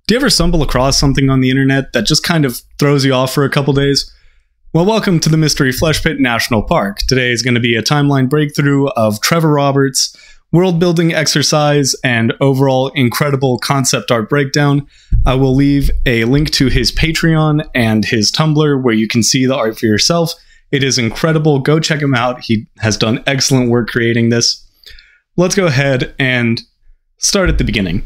Do you ever stumble across something on the internet that just kind of throws you off for a couple days? Well, welcome to the Mystery Flesh Pit National Park. Today is going to be a timeline breakthrough of Trevor Roberts' world-building exercise and overall incredible concept art breakdown. I will leave a link to his Patreon and his Tumblr where you can see the art for yourself. It is incredible. Go check him out. He has done excellent work creating this. Let's go ahead and start at the beginning.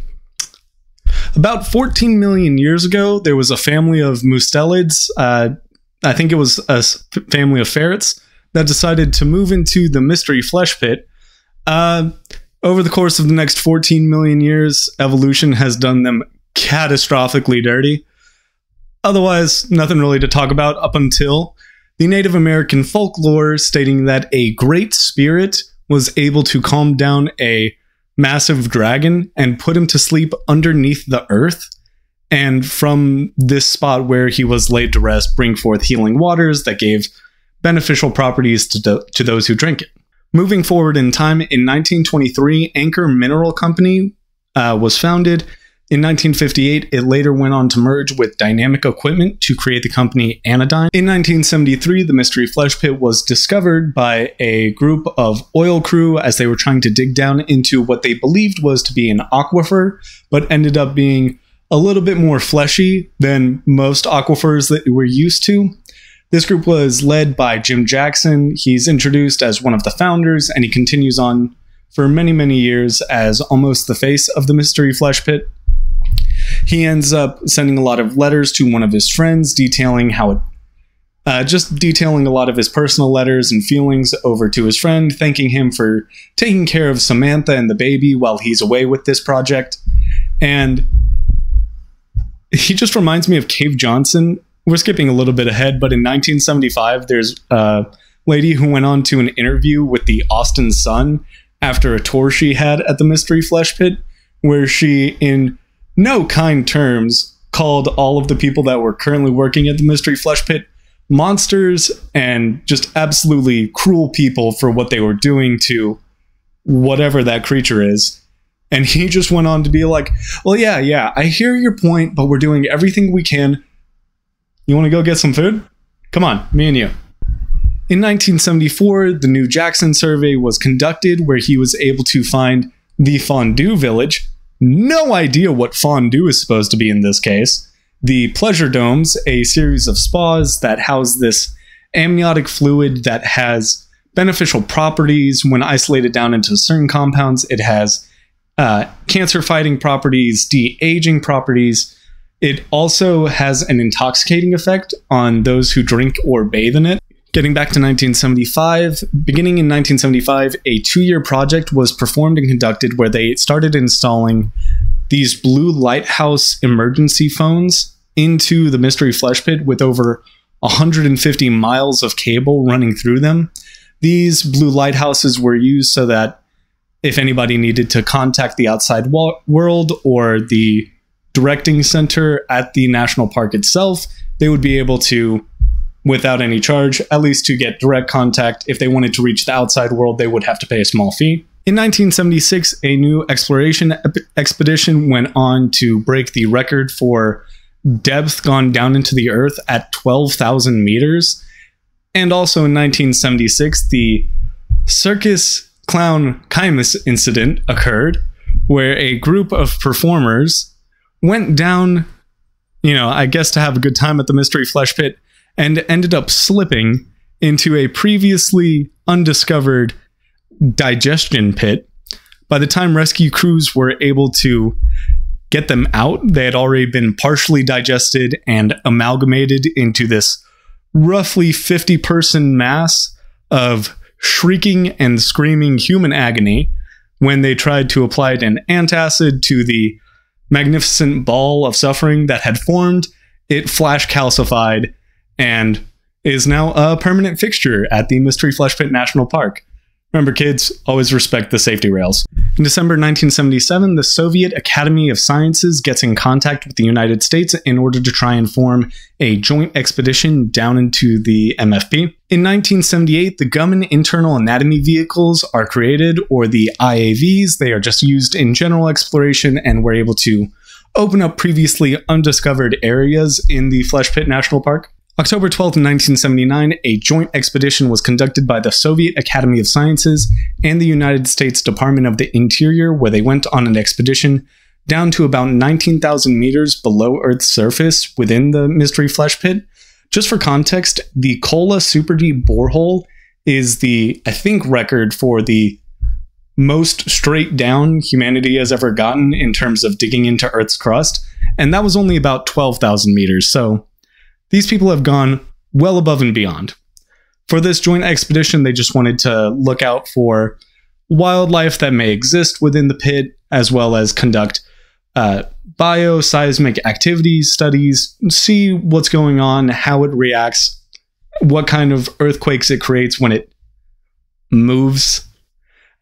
About 14 million years ago, there was a family of mustelids, I think it was a family of ferrets, that decided to move into the Mystery Flesh Pit. Over the course of the next 14 million years, evolution has done them catastrophically dirty. Otherwise, nothing really to talk about up until the Native American folklore stating that a great spirit was able to calm down a massive dragon and put him to sleep underneath the earth, and from this spot where he was laid to rest, bring forth healing waters that gave beneficial properties to those who drink it. Moving forward in time, in 1923, Anchor Mineral Company was founded. In 1958, it later went on to merge with Dynamic Equipment to create the company Anodyne. In 1973, the Mystery Flesh Pit was discovered by a group of oil crew as they were trying to dig down into what they believed was to be an aquifer, but ended up being a little bit more fleshy than most aquifers that we're used to. This group was led by Jim Jackson. He's introduced as one of the founders, and he continues on for many, many years as almost the face of the Mystery Flesh Pit. He ends up sending a lot of letters to one of his friends detailing how just detailing a lot of his personal letters and feelings over to his friend, thanking him for taking care of Samantha and the baby while he's away with this project. And he just reminds me of Cave Johnson. We're skipping a little bit ahead, but in 1975, there's a lady who went on to an interview with the Austin Sun after a tour she had at the Mystery Flesh Pit, where she, in no kind terms, called all of the people that were currently working at the Mystery Flesh Pit monsters and just absolutely cruel people for what they were doing to whatever that creature is. And he just went on to be like, well, yeah, I hear your point, but we're doing everything we can. You want to go get some food? Come on, me and you. In 1974, the New Jackson survey was conducted where he was able to find the Fondue Village. No idea what fondue is supposed to be in this case. The Pleasure Domes, a series of spas that house this amniotic fluid that has beneficial properties when isolated down into certain compounds. It has cancer-fighting properties, de-aging properties. It also has an intoxicating effect on those who drink or bathe in it. Getting back to 1975, beginning in 1975, a 2-year project was performed and conducted where they started installing these blue lighthouse emergency phones into the Mystery Flesh Pit with over 150 miles of cable running through them. These blue lighthouses were used so that if anybody needed to contact the outside world or the directing center at the national park itself, they would be able to, without any charge, at least to get direct contact. If they wanted to reach the outside world, they would have to pay a small fee. In 1976, a new exploration expedition went on to break the record for depth gone down into the earth at 12,000 meters. And also in 1976, the Circus Clown Chimus incident occurred, where a group of performers went down, I guess to have a good time at the Mystery Flesh Pit, and ended up slipping into a previously undiscovered digestion pit. By the time rescue crews were able to get them out, they had already been partially digested and amalgamated into this roughly 50-person mass of shrieking and screaming human agony. When they tried to apply an antacid to the magnificent ball of suffering that had formed, it flash calcified and is now a permanent fixture at the Mystery Flesh Pit National Park. Remember, kids, always respect the safety rails. In December 1977, the Soviet Academy of Sciences gets in contact with the United States in order to try and form a joint expedition down into the MFP. In 1978, the Grumman Internal Anatomy Vehicles are created, or the IAVs. They are just used in general exploration and were able to open up previously undiscovered areas in the Flesh Pit National Park. October 12, 1979, a joint expedition was conducted by the Soviet Academy of Sciences and the United States Department of the Interior, where they went on an expedition down to about 19,000 meters below Earth's surface within the Mystery Flesh Pit. Just for context, the Kola Super Deep borehole is the, I think, record for the most straight down humanity has ever gotten in terms of digging into Earth's crust, and that was only about 12,000 meters, so these people have gone well above and beyond. For this joint expedition, they just wanted to look out for wildlife that may exist within the pit, as well as conduct bioseismic activity studies, see what's going on, how it reacts, what kind of earthquakes it creates when it moves,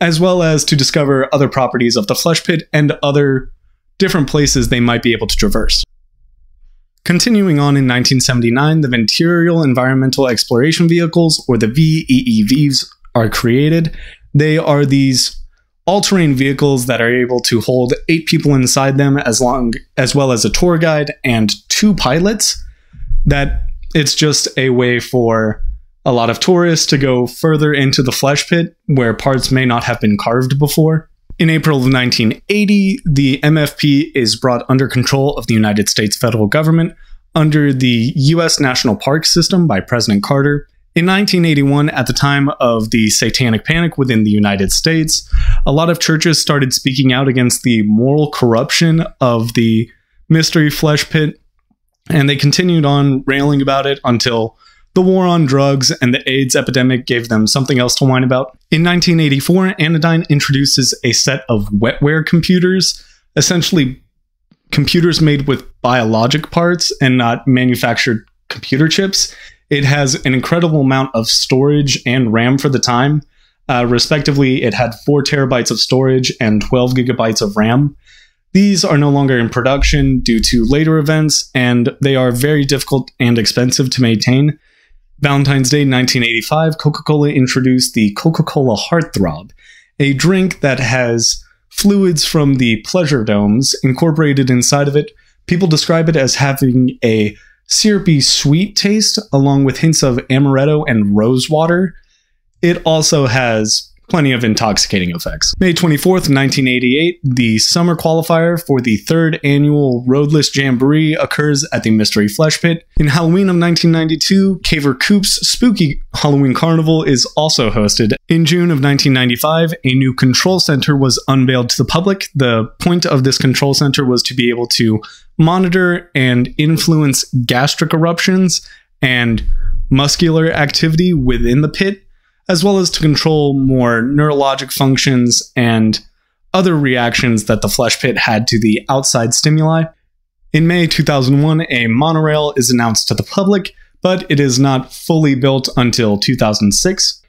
as well as to discover other properties of the Flesh Pit and other different places they might be able to traverse. Continuing on in 1979, the Ventorial Environmental Exploration Vehicles, or the VEEVs, are created. They are these all-terrain vehicles that are able to hold 8 people inside them, as well as a tour guide and 2 pilots. That it's just a way for a lot of tourists to go further into the Flesh Pit, where parts may not have been carved before. In April of 1980, the MFP is brought under control of the United States federal government under the U.S. National Park System by President Carter. In 1981, at the time of the Satanic Panic within the United States, a lot of churches started speaking out against the moral corruption of the Mystery Flesh Pit, and they continued on railing about it until the war on drugs and the AIDS epidemic gave them something else to whine about. In 1984, Anodyne introduces a set of wetware computers, essentially computers made with biologic parts and not manufactured computer chips. It has an incredible amount of storage and RAM for the time. Respectively, it had 4 terabytes of storage and 12 gigabytes of RAM. These are no longer in production due to later events, and they are very difficult and expensive to maintain. Valentine's Day 1985, Coca-Cola introduced the Coca-Cola Heartthrob, a drink that has fluids from the pleasure domes incorporated inside of it. People describe it as having a syrupy sweet taste, along with hints of amaretto and rose water. It also has plenty of intoxicating effects. May 24th, 1988, the summer qualifier for the 3rd annual Roadless Jamboree occurs at the Mystery Flesh Pit. In Halloween of 1992, Caver Coop's Spooky Halloween Carnival is also hosted. In June of 1995, a new control center was unveiled to the public. The point of this control center was to be able to monitor and influence gastric eruptions and muscular activity within the pit, as well as to control more neurologic functions and other reactions that the Flesh Pit had to the outside stimuli. In May 2001, a monorail is announced to the public, but it is not fully built until 2006.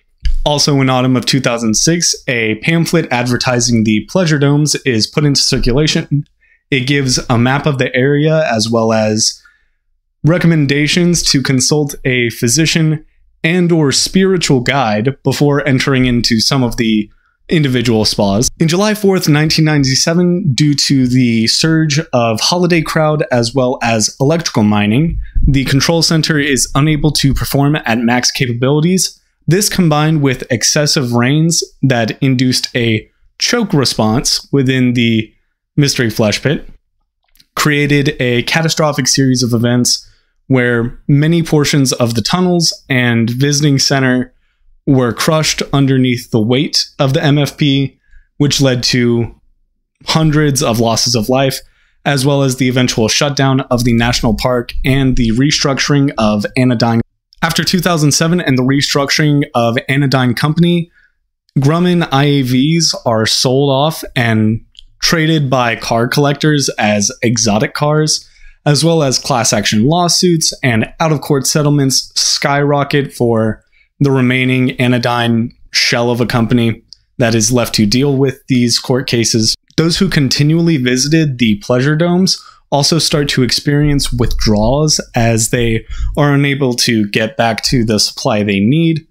Also in autumn of 2006, a pamphlet advertising the pleasure domes is put into circulation. It gives a map of the area as well as recommendations to consult a physician and or spiritual guide before entering into some of the individual spas. In July 4th, 1997, due to the surge of holiday crowd as well as electrical mining, the control center is unable to perform at max capabilities. This, combined with excessive rains that induced a choke response within the Mystery Flesh Pit, created a catastrophic series of events where many portions of the tunnels and visiting center were crushed underneath the weight of the MFP, which led to hundreds of losses of life, as well as the eventual shutdown of the national park and the restructuring of Anodyne. After 2007 and the restructuring of Anodyne Company, Grumman IAVs are sold off and traded by car collectors as exotic cars, as well as class action lawsuits and out-of-court settlements skyrocket for the remaining Anodyne shell of a company that is left to deal with these court cases. Those who continually visited the pleasure domes also start to experience withdrawals as they are unable to get back to the supply they need.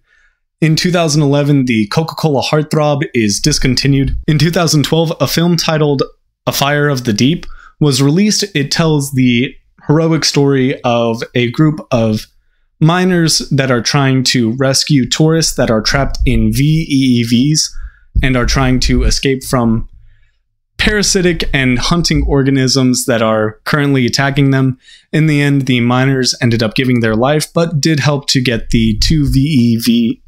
In 2011, the Coca-Cola Heartthrob is discontinued. In 2012, a film titled A Fire of the Deep was released. It tells the heroic story of a group of miners that are trying to rescue tourists that are trapped in VEEVs and are trying to escape from parasitic and hunting organisms that are currently attacking them. In the end, the miners ended up giving their life, but did help to get the 2 VEV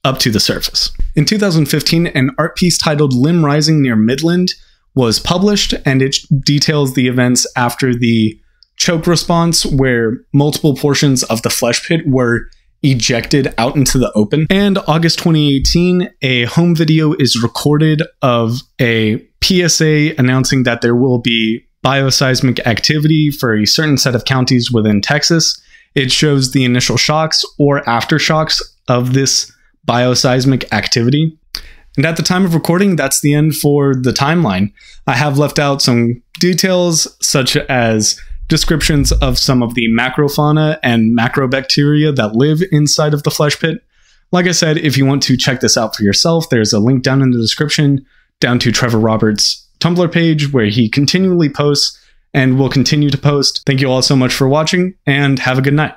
up to the surface. In 2015, an art piece titled Limb Rising Near Midland was published, and it details the events after the choke response, where multiple portions of the flesh pit were ejected out into the open. And August 2018, a home video is recorded of a PSA announcing that there will be bioseismic activity for a certain set of counties within Texas. It shows the initial shocks or aftershocks of this bioseismic activity. And at the time of recording, that's the end for the timeline. I have left out some details, such as descriptions of some of the macrofauna and macrobacteria that live inside of the flesh pit. Like I said, if you want to check this out for yourself, there's a link down in the description down to Trevor Roberts' Tumblr page, where he continually posts and will continue to post. Thank you all so much for watching, and have a good night.